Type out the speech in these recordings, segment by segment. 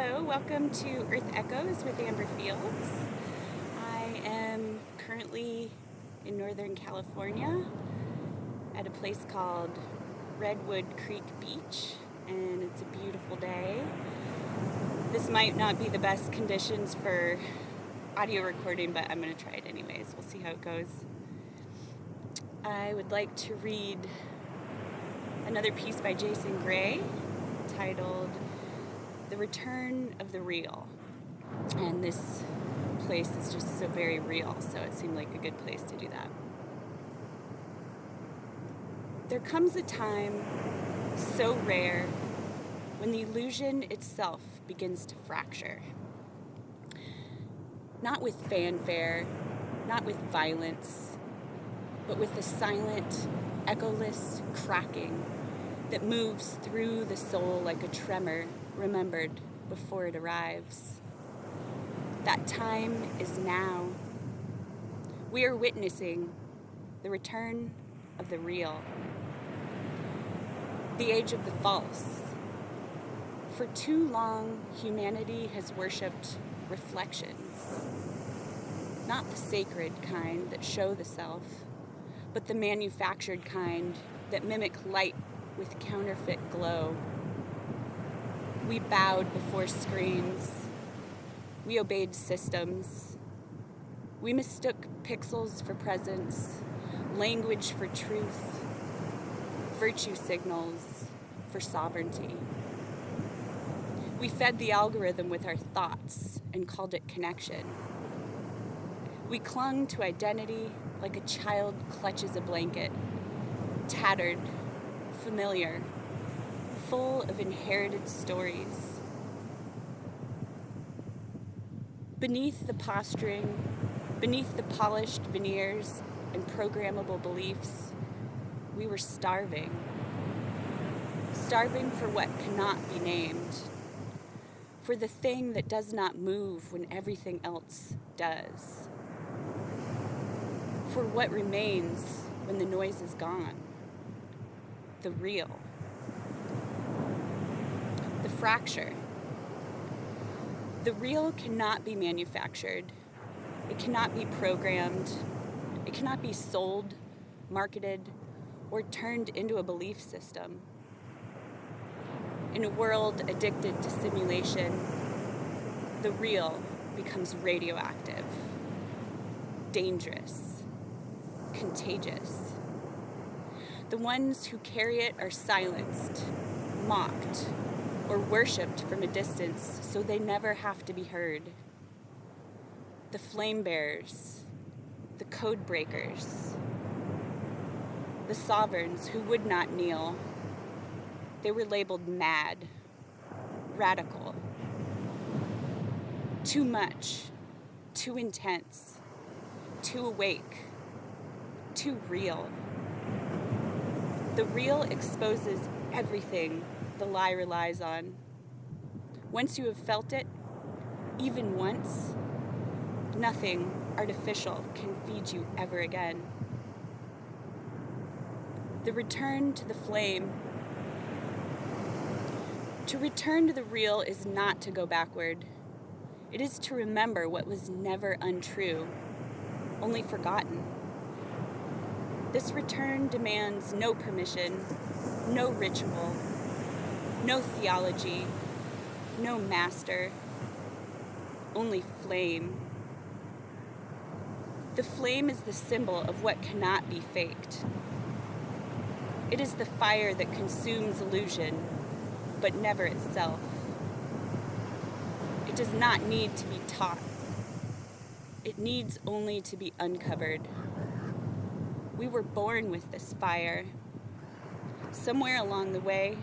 Hello, welcome to Earth Echoes with Amber Fields. I am currently in Northern California at a place called Redwood Creek Beach, and it's a beautiful day. This might not be the best conditions for audio recording, but I'm going to try it anyways. We'll see how it goes. I would like to read another piece by Jason Gray titled The Return of the Real. And this place is just so very real, so it seemed like a good place to do that. There comes a time so rare when the illusion itself begins to fracture. Not with fanfare, not with violence, but with the silent, echoless cracking that moves through the soul like a tremor remembered before it arrives. That time is now. We are witnessing the return of the real, the age of the false. For too long, humanity has worshipped reflections, not the sacred kind that show the self, but the manufactured kind that mimic light with counterfeit glow. We bowed before screens. We obeyed systems. We mistook pixels for presence, language for truth, virtue signals for sovereignty. We fed the algorithm with our thoughts and called it connection. We clung to identity like a child clutches a blanket, tattered, familiar, full of inherited stories. Beneath the posturing, beneath the polished veneers and programmable beliefs, we were starving. Starving for what cannot be named, for the thing that does not move when everything else does, for what remains when the noise is gone, the real. The fracture. The real cannot be manufactured. It cannot be programmed. It cannot be sold, marketed, or turned into a belief system. In a world addicted to simulation, the real becomes radioactive, dangerous, contagious. The ones who carry it are silenced, mocked, or worshipped from a distance so they never have to be heard. The flame bearers, the code breakers, the sovereigns who would not kneel. They were labeled mad, radical, too much, too intense, too awake, too real. The real exposes everything the lie relies on. Once you have felt it, even once, nothing artificial can feed you ever again. The return to the flame. To return to the real is not to go backward. It is to remember what was never untrue, only forgotten. This return demands no permission, no ritual, no theology, no master, only flame. The flame is the symbol of what cannot be faked. It is the fire that consumes illusion, but never itself. It does not need to be taught. It needs only to be uncovered. We were born with this fire. Somewhere along the way,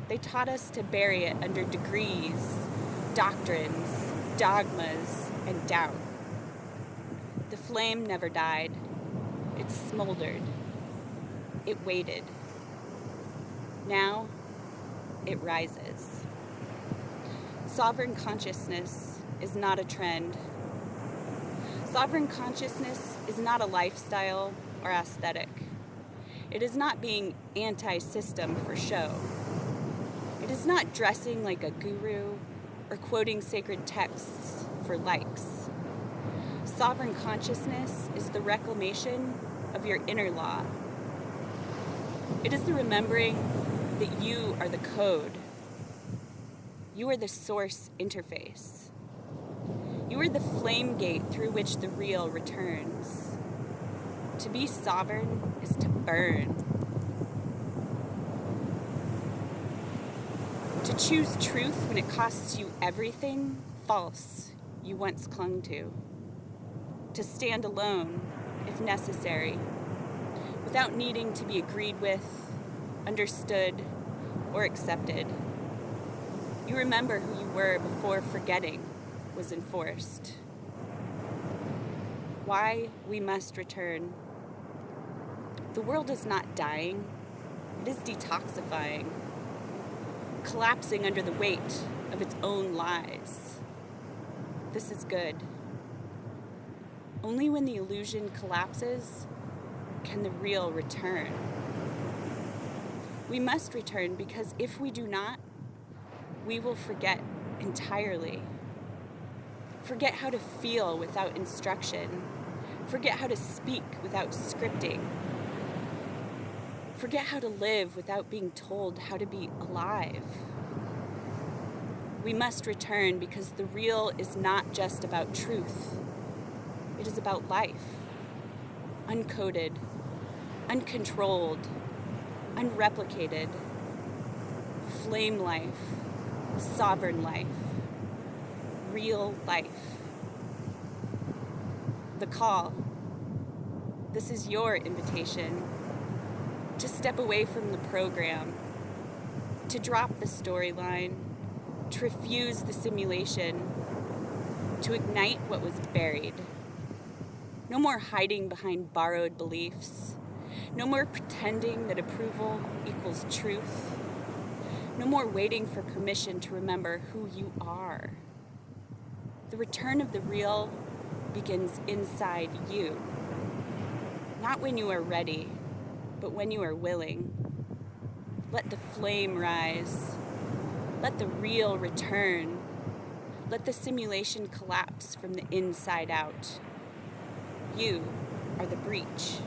they taught us to bury it under degrees, doctrines, dogmas, and doubt. The flame never died. It smoldered. It waited. Now, it rises. Sovereign consciousness is not a trend. Sovereign consciousness is not a lifestyle or aesthetic. It is not being anti-system for show. It is not dressing like a guru or quoting sacred texts for likes. Sovereign consciousness is the reclamation of your inner law. It is the remembering that you are the code. You are the source interface. You are the flame gate through which the real returns. To be sovereign is to burn. To choose truth when it costs you everything false you once clung to. To stand alone, if necessary, without needing to be agreed with, understood, or accepted. You remember who you were before forgetting was enforced. Why we must return. The world is not dying, it is detoxifying, collapsing under the weight of its own lies. This is good. Only when the illusion collapses can the real return. We must return because if we do not, we will forget entirely. Forget how to feel without instruction. Forget how to speak without scripting. Forget how to live without being told how to be alive. We must return because the real is not just about truth. It is about life. Uncoded, uncontrolled, unreplicated. Flame life, sovereign life, real life. The call. This is your invitation to step away from the program, to drop the storyline, to refuse the simulation, to ignite what was buried. No more hiding behind borrowed beliefs. No more pretending that approval equals truth. No more waiting for permission to remember who you are. The return of the real begins inside you. Not when you are ready, but when you are willing. Let the flame rise. Let the real return. Let the simulation collapse from the inside out. You are the breach.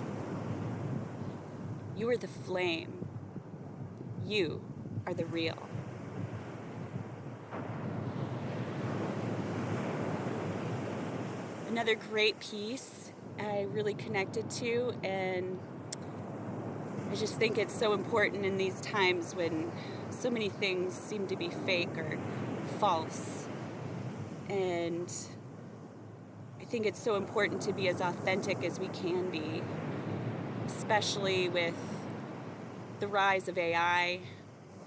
You are the flame. You are the real. Another great piece I really connected to, and I just think it's so important in these times when so many things seem to be fake or false. And I think it's so important to be as authentic as we can be, especially with the rise of AI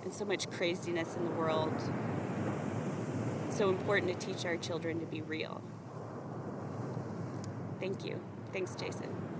and so much craziness in the world. It's so important to teach our children to be real. Thank you. Thanks, Jason.